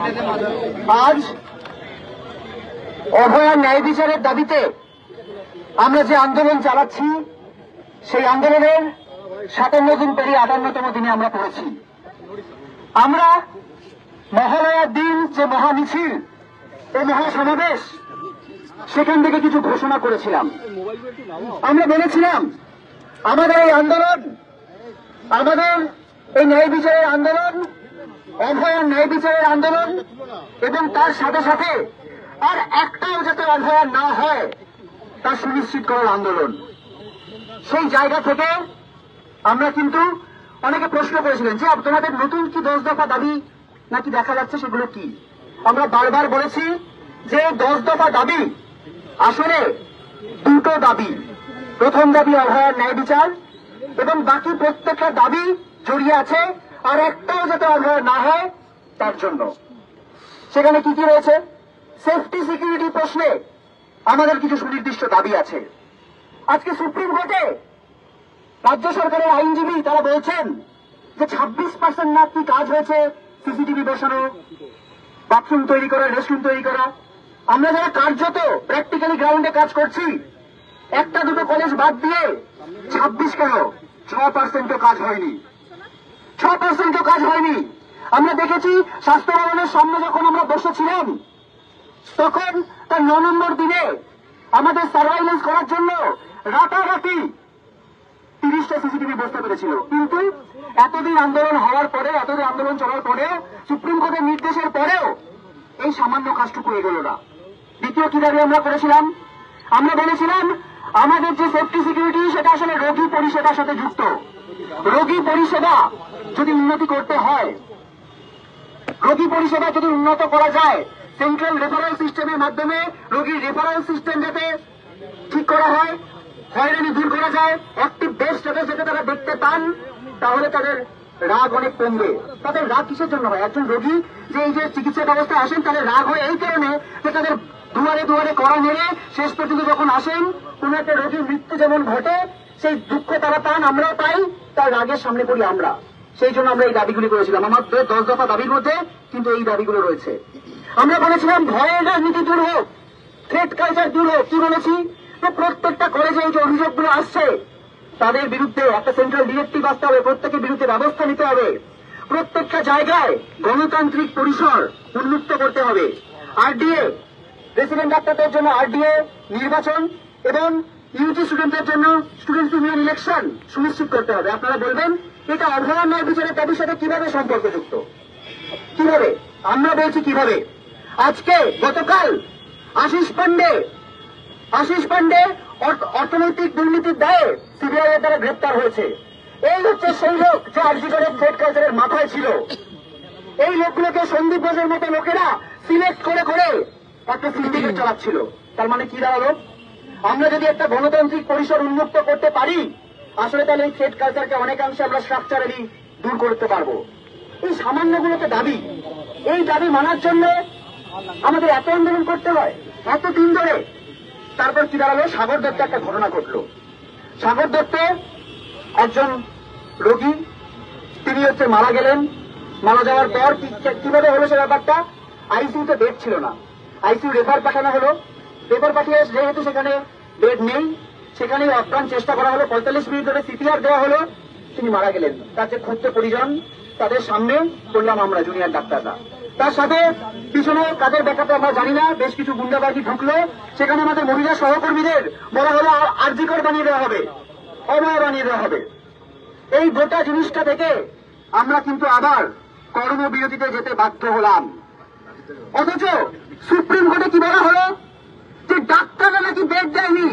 আজ অভয়ার ন্যায় বিচারের দাবিতে আমরা যে আন্দোলন চালাচ্ছি সেই আন্দোলনের ৫৭ দিন পেরিয়ে ৫৮তম দিনে আমরা পড়েছি। আমরা মহালয়ার দিন যে মহামিছিল ও মহাসমাবেশ সেখান থেকে কিছু ঘোষণা করেছিলাম। আমরা বলেছিলাম আমাদের এই আন্দোলন, আমাদের এই ন্যায় বিচারের আন্দোলন, অভয়ার ন্যায় বিচারের আন্দোলন এবং তার সাথে সাথে আর একটাও যাতে অভয়ার না হয় তা সুনিশ্চিত করার আন্দোলন। সেই জায়গা থেকে আমরা কিন্তু অনেকে প্রশ্ন করেছিলেন যে তোমাদের নতুন কি 10 দফা দাবি নাকি দেখা যাচ্ছে, সেগুলো কি? আমরা বারবার বলেছি যে 10 দফা দাবি আসলে দুটো দাবি। প্রথম দাবি অভয়ার ন্যায় বিচার এবং বাকি প্রত্যেকটা দাবি জড়িয়ে আছে আর একটাও যাতে অভয় না হয় তার জন্য। সেখানে কি কি রয়েছে? সেফটি সিকিউরিটি প্রশ্নে আমাদের কিছু সুনির্দিষ্ট দাবি আছে। আজকে সুপ্রিম কোর্টে রাজ্য সরকারের আইনজীবী তারা বলছেন যে 26% নাকি কাজ হয়েছে সিসিটিভি বসানো, বাথরুম তৈরি করা, রেস্টরুম তৈরি করা। আমরা যারা কার্যত প্র্যাকটিক্যালি গ্রাউন্ডে কাজ করছি, একটা দুটো কলেজ বাদ দিয়ে 26 কেন 6% কাজ হয়নি, 6% কাজ হয়নি। আমরা দেখেছি স্বাস্থ্য ভবনের সামনে যখন আমরা বসেছিলাম তখন তার 9 নম্বর দিনে আমাদের সার্ভাইলেন্স করার জন্য রাতারাতি 30টা সিসিটিভি বসতে পেরেছিল। কিন্তু এতদিন আন্দোলন হওয়ার পরে, এতদিন আন্দোলন চলার পরে, সুপ্রিম কোর্টের নির্দেশের পরেও এই সামান্য কাজটুকু এগোলো না। দ্বিতীয় কি দাবি আমরা করেছিলাম? আমরা বলেছিলাম আমাদের যে সেফটি সিকিউরিটি সেটা আসলে রোগী পরিষেবার সাথে যুক্ত। রোগী পরিষেবা যদি উন্নতি করতে হয়, রোগী পরিষেবা যদি উন্নত করা যায়, সেন্ট্রাল রেফারেল সিস্টেমের মাধ্যমে রোগীর রেফারেল সিস্টেম যাতে ঠিক করা হয়, হয়রানি দূর করা যায়, অ্যাক্টিভ বেড স্ট্যাটাস যাতে তারা দেখতে পান, তাহলে তাদের রাগ অনেক কমবে। তাদের রাগ কিসের জন্য হয়? একজন রোগী যে এই যে চিকিৎসা ব্যবস্থায় আসেন তাদের রাগ হয় এই কারণে যে তাদের দুয়ারে দুয়ারে কড়া নেড়ে শেষ পর্যন্ত যখন আসেন কোন একটা রোগীর মৃত্যু যেমন ঘটে সেই দুঃখ তারা পান, আমরাও পাই, তার রাগের সামনে পড়ি আমরা। সেই জন্য আমরা এই দাবিগুলি করেছিলাম। আমাদের 10 দফা দাবির মধ্যে কিন্তু এই দাবিগুলো রয়েছে। আমরা বলেছিলাম ভয়ের রাজনীতি দূর হোক, থ্রেট কালচার দূর হোক। কি বলেছি? প্রত্যেকটা কলেজে এই যে অভিযোগগুলো আসছে তাদের বিরুদ্ধে একটা সেন্ট্রাল ডিরেক্টিভ আসতে হবে, প্রত্যেকের বিরুদ্ধে ব্যবস্থা নিতে হবে। প্রত্যেকটা জায়গায় গণতান্ত্রিক পরিসর উন্মুক্ত করতে হবে। আরডিএ, রেসিডেন্ট ডাক্তারদের জন্য আরডিএ নির্বাচন এবং ইউজি স্টুডেন্টদের জন্য স্টুডেন্ট ইউনিয়ন ইলেকশন সুনিশ্চিত করতে হবে। আপনারা বলবেন এটা অভয়ার ন্যায় বিচারের দাবির সাথে কিভাবে সম্পর্কযুক্ত? কিভাবে? আমরা বলছি কিভাবে। আজকে গতকাল আশিস পান্ডে অর্থনৈতিক দুর্নীতির দায়ে সিবিআই এর দ্বারা গ্রেপ্তার হয়েছে। এই হচ্ছে সেই লোক যে আরজি করের থ্রেট কালচারের মাথায় ছিল। এই লোকগুলোকে সন্দীপ ঘোষের মতো লোকেরা সিলেক্ট করে করে একটা সিন্ডিকেট চালাচ্ছিল। তার মানে কি দাঁড়ালো? আমরা যদি একটা গণতান্ত্রিক পরিসর উন্মুক্ত করতে পারি আসলে তাহলে এই থ্রেট কালচারকে অনেকাংশে আমরা স্ট্রাকচারালি দূর করতে পারবো। এই সামান্যগুলোতে দাবি, এই দাবি মানার জন্য আমাদের এত আন্দোলন করতে হয়, এত দিন ধরে। তারপর কি দাঁড়ালো? সাগর দত্তে একটা ঘটনা ঘটলো। সাগর দত্তে একজন রোগী, তিনি মারা গেলেন। মারা যাওয়ার পর কিভাবে হলো সে ব্যাপারটা? আইসিইউতে বেড ছিল না, আইসিইউ রেফার পাঠানো হলো। রেফার পাঠিয়ে যেহেতু সেখানে বেড নেই, সেখানেই অপ্রাণ চেষ্টা করা হলো, 45 মিনিট ধরে সিপিআর দেওয়া হলো, তিনি মারা গেলেন। তার যে ক্ষুদ্র পরিজন তাদের সামনে করলাম আমরা জুনিয়র ডাক্তাররা। তার সাথে পিছনে কাদের ব্যাপারে আমরা জানি না, বেশ কিছু গুন্ডাবাজি ঢুকলো। সেখানে আমাদের মহিলা সহকর্মীদের বলা হলো আরজিকর বানিয়ে দেওয়া হবে, অভয় বানিয়ে দেওয়া হবে। এই গোটা জিনিসটা থেকে আমরা কিন্তু আবার কর্মবিরতিতে যেতে বাধ্য হলাম। অথচ সুপ্রিম কোর্টে কি বলা হলো? যে ডাক্তাররা নাকি বেড দেয়নি।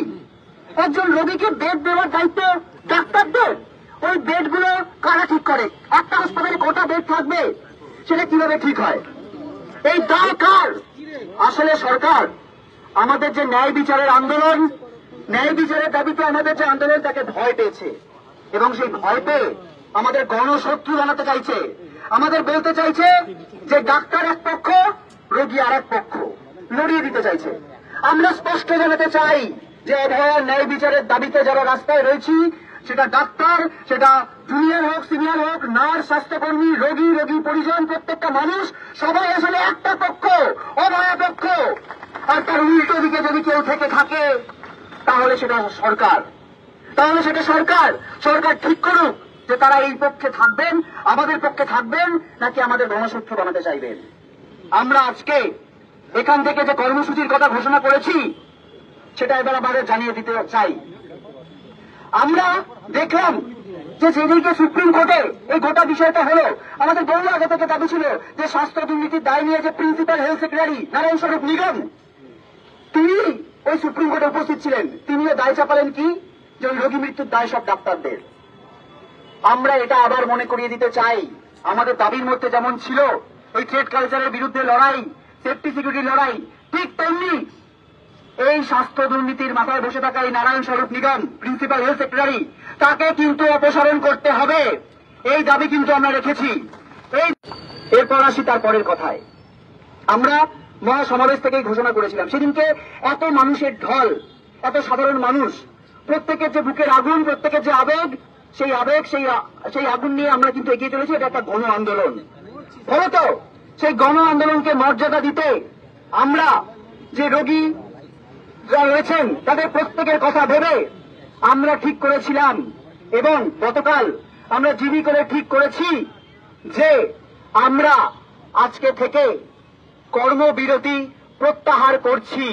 একজন রোগীকে বেড দেওয়ার দায়িত্ব ডাক্তারদের। ওই বেডগুলো কারা ঠিক করে? একটা হাসপাতালে কটা বেড থাকবে সেটা কিভাবে ঠিক হয়? এই দায় কার? আসলে সরকার আমাদের যে ন্যায় বিচারের আন্দোলন, ন্যায় বিচারের দাবিতে আমাদের যে আন্দোলন তাকে ভয় পেয়েছে এবং সেই ভয় পেয়ে আমাদের গণশত্রু বানাতে চাইছে। আমাদের বলতে চাইছে যে ডাক্তার এক পক্ষ, রোগী আর এক পক্ষ, লড়িয়ে দিতে চাইছে। আমরা স্পষ্ট জানাতে চাই যে অভয়ার ন্যায় বিচারের দাবিতে যারা রাস্তায় রয়েছি, সেটা ডাক্তার, সেটা জুনিয়র হোক, সিনিয়র হোক, নার্স, স্বাস্থ্যকর্মী, রোগী, রোগী পরিজন, প্রত্যেকটা মানুষ সবাই আসলে একটা পক্ষ, অভয়া পক্ষ। আর তার উল্টো দিকে যদি কেউ থেকে থাকে তাহলে সেটা সরকার, সরকার ঠিক করুক যে তারা এই পক্ষে থাকবেন, আমাদের পক্ষে থাকবেন, নাকি আমাদের গণশত্রু বানাতে চাইবেন। আমরা আজকে এখান থেকে যে কর্মসূচির কথা ঘোষণা করেছি সেটা এবার আমাদের জানিয়ে দিতে চাই। আমরা দেখলাম যে যেদিকে সুপ্রিম কোর্টে এই গোটা বিষয়টা হলো, আমাদের বহু আগে থেকে দাবি ছিল যে স্বাস্থ্য দুর্নীতির দায় নিয়ে যে প্রিন্সিপাল হেলথ সেক্রেটারি নারায়ণ স্বরূপ নিগম, তিনি ওই সুপ্রিম কোর্টে উপস্থিত ছিলেন। তিনিও দায় চাপালেন কি, যে ওই রোগী মৃত্যুর দায় সব ডাক্তারদের। আমরা এটা আবার মনে করিয়ে দিতে চাই, আমাদের দাবির মধ্যে যেমন ছিল ওই ট্রেড কালচারের বিরুদ্ধে লড়াই, সেফটি সিকিউরিটি লড়াই, ঠিক তেমনি এই স্বাস্থ্য দুর্নীতির মাথায় বসে থাকা এই নারায়ণ স্বরূপ নিগম প্রিন্সিপাল হেলথ সেক্রেটারি, তাকে কিন্তু অপসারণ করতে হবে, এই দাবি কিন্তু আমরা রেখেছি। এরপর আসি তারপরের কথায়। আমরা মহাসমাবেশ থেকেই ঘোষণা করেছিলাম, সেদিনকে এত মানুষের ঢল, এত সাধারণ মানুষ, প্রত্যেকের যে বুকের আগুন, প্রত্যেকের যে আবেগ, সেই আগুন নিয়ে আমরা কিন্তু এগিয়ে চলেছি। এটা একটা গণ আন্দোলন। ফলত সেই গণ আন্দোলনকে মর্যাদা দিতে আমরা যে রোগী যারা রয়েছেন তাদের প্রত্যেকের কথা ভেবে আমরা ঠিক করেছিলাম, এবং গতকাল আমরা জিবি করে ঠিক করেছি যে আমরা আজকে থেকে কর্মবিরতি প্রত্যাহার করছি,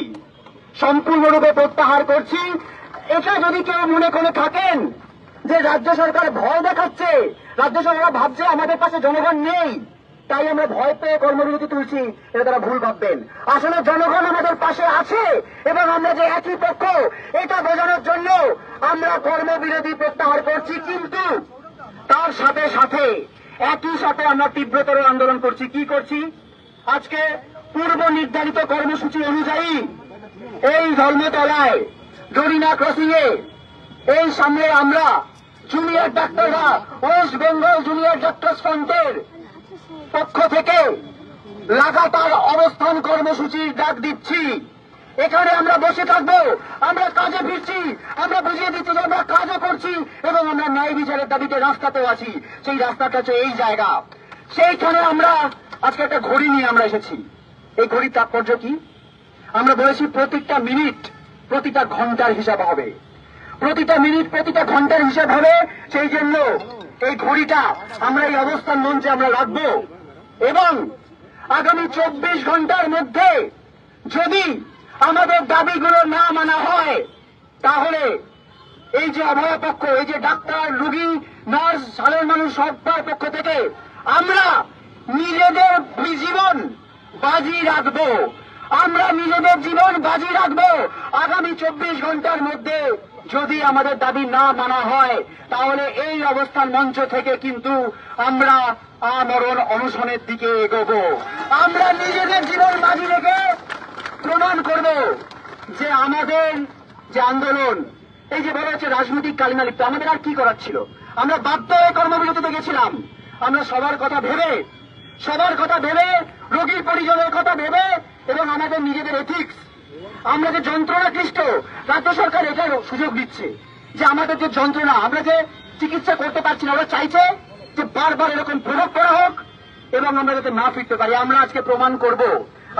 সম্পূর্ণরূপে প্রত্যাহার করছি। এটা যদি কেউ মনে করে থাকেন যে রাজ্য সরকার ভয় দেখাচ্ছে, রাজ্য সরকার ভাবছে আমাদের পাশে জনগণ নেই, তাই আমরা ভয় পেয়ে কর্মবিরতি তুলছি, এটা তারা ভুল ভাববেন। আসলে জনগণ আমাদের পাশে আছে এবং আমরা যে একই পক্ষ, এটা বোঝানোর জন্য আমরা কর্মবিরতি প্রত্যাহার করছি। কিন্তু তার সাথে সাথে একই সাথে আমরা তীব্রতর আন্দোলন করছি। কি করছি? আজকে পূর্ব নির্ধারিত কর্মসূচি অনুযায়ী এই ধর্মতলায় জরিনা ক্রসিং এ এই সামনে আমরা জুনিয়র ডাক্তাররা ওয়েস্ট বেঙ্গল জুনিয়র ডাক্তার্স ফ্রন্টের পক্ষ থেকে লাগাতার অবস্থান কর্মসূচির ডাক দিচ্ছি। এখানে আমরা বসে থাকবো, আমরা কাজে ফিরছি, আমরা বুঝিয়ে দিচ্ছি যে আমরা কাজও করছি এবং আমরা ন্যায় বিচারের দাবিতে রাস্তাতেও আছি। সেই রাস্তাটা হচ্ছে এই জায়গা, সেইখানে আমরা আজকে একটা ঘড়ি নিয়ে আমরা এসেছি। এই ঘড়ির তাৎপর্য কি? আমরা বলেছি প্রত্যেকটা মিনিট প্রতিটা ঘন্টার হিসাব হবে, প্রতিটা মিনিট প্রতিটা ঘন্টার হিসাব হবে। সেই জন্য এই ঘড়িটা আমরা এই অবস্থান মঞ্চে আমরা রাখবো এবং আগামী 24 ঘন্টার মধ্যে যদি আমাদের দাবিগুলো না মানা হয় তাহলে এই যে অভয়া পক্ষ, এই যে ডাক্তার, রোগী, নার্স, সাধারণ মানুষ সবার পক্ষ থেকে আমরা নিজেদের জীবন বাজি রাখবো, আমরা নিজেদের জীবন বাজি রাখবো। আগামী 24 ঘন্টার মধ্যে যদি আমাদের দাবি না মানা হয় তাহলে এই অবস্থান মঞ্চ থেকে কিন্তু আমরা আমরণ অনশনের দিকে এগোবো। আমরা নিজেদের জীবন বাজি রেখে প্রমাণ করব যে আমাদের যে আন্দোলন, এই যে বলা হচ্ছে রাজনৈতিক কালিমা লিপ্ত, আমাদের আর কি করার ছিল? আমরা বাধ্য হয়ে কর্মবিরতিতে গেছিলাম। আমরা সবার কথা ভেবে, রোগীর পরিজনের কথা ভেবে এবং আমাদের নিজেদের এথিক্স, আমরা যে যন্ত্রণাক্লিষ্ট, রাজ্য সরকার এটার সুযোগ দিচ্ছে যে আমাদের যে যন্ত্রণা, আমরা যে চিকিৎসা করতে পারছি না, ওরা চাইছে যে বারবার এরকম প্রভাব করা হোক এবং আমরা যাতে না ফিরতে পারি। আমরা আজকে প্রমাণ করব,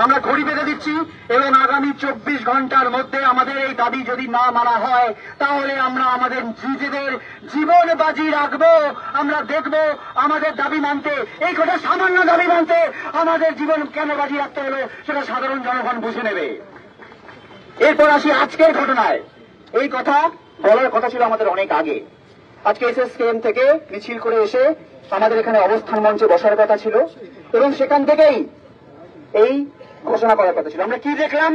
আমরা ঘড়ি বেঁধে দিচ্ছি এবং আগামী 24 ঘন্টার মধ্যে আমাদের এই দাবি যদি না মানা হয় তাহলে আমরা আমাদের নিজেদের জীবন বাজি রাখবো। আমরা দেখব আমাদের দাবি মানতে, এই কথা সামান্য দাবি মানতে আমাদের জীবন কেন বাজি রাখতে হলো সেটা সাধারণ জনগণ বুঝে নেবে। এরপর আসি আজকের ঘটনায়। এই কথা বলার কথা ছিল আমাদের অনেক আগে। আজকে এসএসকেএম থেকে মিছিল করে এসে আমাদের এখানে অবস্থান মঞ্চে বসার কথা ছিল এবং সেখান থেকেই এই ঘোষণা করার কথা ছিল। আমরা কি দেখলাম?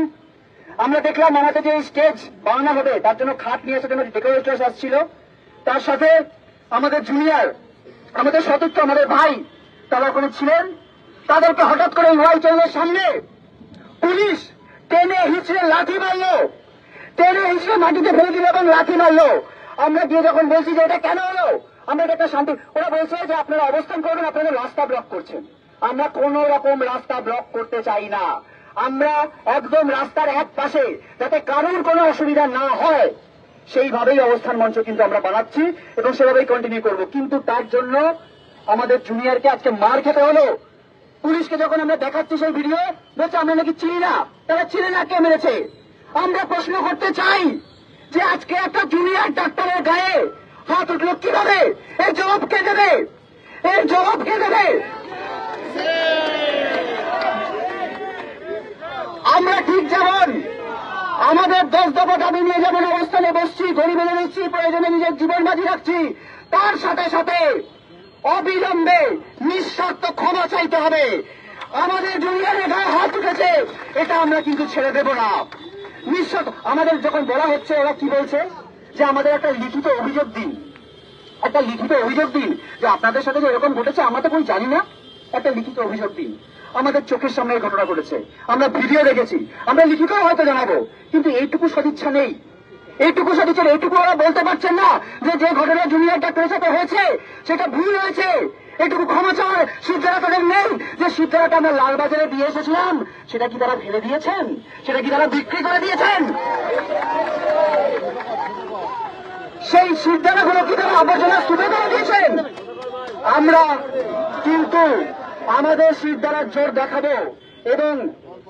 আমরা দেখলাম আমাদের যে স্টেজ বানানো হবে তার জন্য খাট নিয়ে আসার জন্য ডেকোরেটর্স আসছিল, তার সাথে আমাদের জুনিয়র, আমাদের সতীর্থ, আমাদের ভাই তারা ওখানে ছিলেন। তাদেরকে হঠাৎ করে হোয়াইট হাউসের সামনে পুলিশ টেনে হিঁচড়ে লাঠি মারলো, টেনে হিঁচড়ে মাটিতে ফেলে দিল এবং লাঠি মারলো। আমরা গিয়ে যখন বলছি যে এটা কেন হলো, আমরা এটা শান্তি, ওরা বলছে যে আপনারা অবস্থান করবেন, আপনাদের রাস্তা ব্লক করছেন। আমরা কোন রকম রাস্তা ব্লক করতে চাই না, আমরা একদম রাস্তার এক পাশে যাতে কারোর কোনো অসুবিধা না হয় সেইভাবেই অবস্থান মঞ্চ কিন্তু আমরা বানাচ্ছি এবং সেভাবেই কন্টিনিউ করব। কিন্তু তার জন্য আমাদের জুনিয়রকে আজকে মার খেতে হলো। পুলিশকে যখন আমরা দেখাচ্ছি সেই ভিডিও, বলছে আমরা নাকি চিনি না। তারা চিনে না কে মেরেছে। আমরা প্রশ্ন করতে চাই যে আজকে একটা জুনিয়র ডাক্তারের গায়ে হাত উঠলো কিভাবে? এর জবাব কে দেবে? এর জবাব কে দেবে? আমরা ঠিক যেমন আমাদের 10 দফা দাবি নিয়ে যেমন অবস্থানে বসছি, ঘড়ি বেঁধে নিচ্ছি, প্রয়োজনে নিজের জীবন বাজি রাখছি, তার সাথে সাথে অবিলম্বে নিঃশর্ত ক্ষমা চাইতে হবে। আমাদের জুনিয়রের গায়ে হাত উঠেছে, এটা আমরা কিন্তু ছেড়ে দেব না। নিঃশর্ত আমাদের যখন বলা হচ্ছে, ওরা কি বলছে যে আমাদের একটা লিখিত অভিযোগ দিন, একটা লিখিত অভিযোগ দিন যে আপনাদের সাথে যে এরকম ঘটেছে আমরা তো কোনো জানি না, একটা লিখিত অভিযোগ দিন। আমাদের চোখের সামনে এই ঘটনা ঘটেছে, আমরা ভিডিও দেখেছি, আমরা লিখিত হয়তো জানাবো, কিন্তু এইটুকু সদিচ্ছা নেই। এইটুকু সদিচ্ছা, এইটুকু ওরা বলতে পারছেন না যে যে ঘটনা জুনিয়র ডাক্তারের সাথে হয়েছে সেটা ভুল হয়েছে। এইটুকু ক্ষমা চাওয়ার সিদ্ধারা তাদের নেই যে সিদ্ধারাটা আমরা লালবাজারে দিয়ে এসেছিলাম সেটা কি তারা ফেলে দিয়েছেন? সেটা কি তারা বিক্রি করে দিয়েছেন? সেই সিদ্ধারাগুলো কি তারা আবর্জনা স্তূপে করে দিয়েছেন? আমরা কিন্তু আমাদের সিদ্ধারার জোর দেখাবো এবং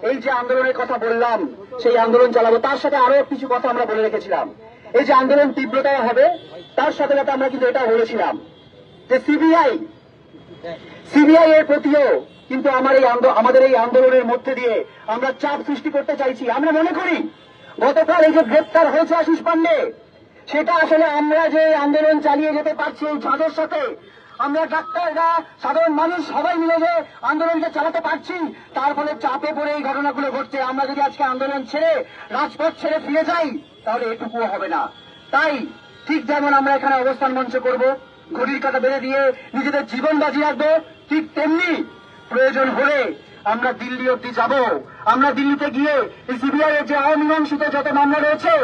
এই যে আন্দোলনের কথা বললাম সেই আন্দোলন চালাবো। তার সাথে আরো কিছু কথা আমরা বলে রেখেছিলাম। এই যে আন্দোলন তীব্রতা হবে তার সাথে সাথে আমরা কিন্তু এটা বলেছিলাম যে সিবিআই এর প্রতিও কিন্তু আমাদের এই আন্দোলনের মধ্যে দিয়ে আমরা চাপ সৃষ্টি করতে চাইছি। আমরা মনে করি গতকাল এই যে গ্রেপ্তার হয়েছে আশিস পান্ডে, সেটা আসলে আমরা যে আন্দোলন চালিয়ে যেতে পারছি এই ঝাঁজের সাথে, আমরা ডাক্তাররা সাধারণ মানুষ সবাই মিলে যে আন্দোলনকে চালাতে পারছি, তার ফলে চাপে পড়ে এই ঘটনাগুলো ঘটছে। আমরা যদি আজকে আন্দোলন ছেড়ে রাজপথ ছেড়ে ফিরে যাই তাহলে এটুকুও হবে না। তাই ঠিক যেমন আমরা এখানে অবস্থান মঞ্চ করব, ঘড়ির কাঁটা বেঁধে দিয়ে নিজেদের জীবন বাজি রাখবো, ঠিক তেমনি প্রয়োজন হলে আমরা দিল্লি অব্দি যাব। আমরা দিল্লিতে গিয়ে সিবিআই এর যে অমীমাংসিত যত মামলা রয়েছে,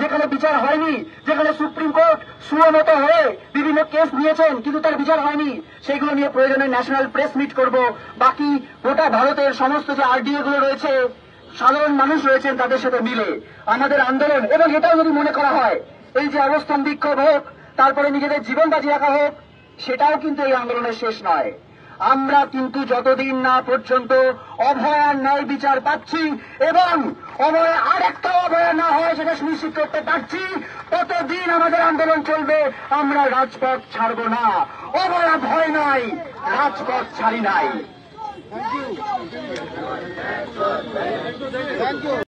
যেখানে বিচার হয়নি, যেখানে সুপ্রিম কোর্ট সুমতো হয়ে বিভিন্ন কেস নিয়েছেন কিন্তু তার বিচার হয়নি, সেগুলো নিয়ে প্রয়োজনে ন্যাশনাল প্রেস মিট করব। বাকি গোটা ভারতের সমস্ত যে আরডিএ গুলো রয়েছে, সাধারণ মানুষ রয়েছেন, তাদের সাথে মিলে আমাদের আন্দোলন, এবং এটাও যদি মনে করা হয় এই যে অবস্থান বিক্ষোভ হোক, তারপরে নিজেদের জীবন বাজি রাখা হোক, সেটাও কিন্তু এই আন্দোলনের শেষ নয়। আমরা কিন্তু যতদিন না পর্যন্ত অভয়ার ন্যায় বিচার পাচ্ছি এবং অভয় আর একটা অভয় না হয় সেটা সুনিশ্চিত করতে পারছি, ততদিন আমাদের আন্দোলন চলবে। আমরা রাজপথ ছাড়ব না। অভয়া ভয় নাই, রাজপথ ছাড়ি নাই।